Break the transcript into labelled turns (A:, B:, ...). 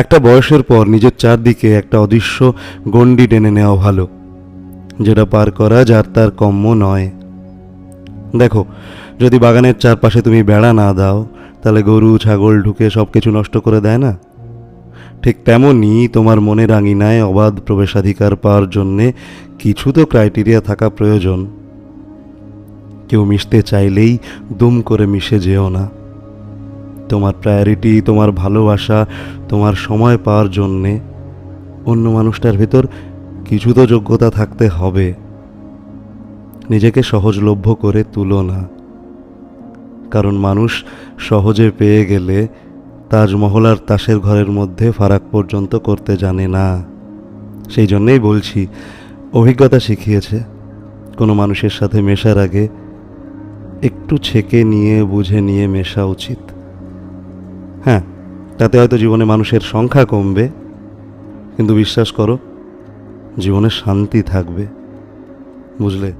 A: একটা বয়সের পর নিজের চারদিকে একটা অদৃশ্য গণ্ডি টেনে নেওয়া ভালো, যেটা পার করা যার তার কম্য নয়। দেখো, যদি বাগানের চারপাশে তুমি বেড়া না দাও, তাহলে গরু ছাগল ঢুকে সব কিছু নষ্ট করে দেয় না? ঠিক তেমনই তোমার মনের আঙিনায় অবাধ প্রবেশাধিকার পাওয়ার জন্যে কিছু তো ক্রাইটেরিয়া থাকা প্রয়োজন। কেউ মিশতে চাইলেই দুম করে মিশে যেও না। তোমার প্রায়োরিটি, তোমার ভালোবাসা, তোমার সময় পাওয়ার জন্যে অন্য মানুষটার ভেতর কিছু তো যোগ্যতা থাকতে হবে। নিজেকে সহজলভ্য করে তুলো না, কারণ মানুষ সহজে পেয়ে গেলে তাজমহল আর তাসের ঘরের মধ্যে ফারাক পর্যন্ত করতে জানে না। সেই জন্যেই বলছি, অভিজ্ঞতা শিখিয়েছে কোনো মানুষের সাথে মেশার আগে একটু ছেঁকে নিয়ে বুঝে নিয়ে মেশা উচিত। হ্যাঁ, তাতে হয়তো জীবনে মানুষের সংখ্যা কমবে, কিন্তু বিশ্বাস করো, জীবনে শান্তি থাকবে। বুঝলে?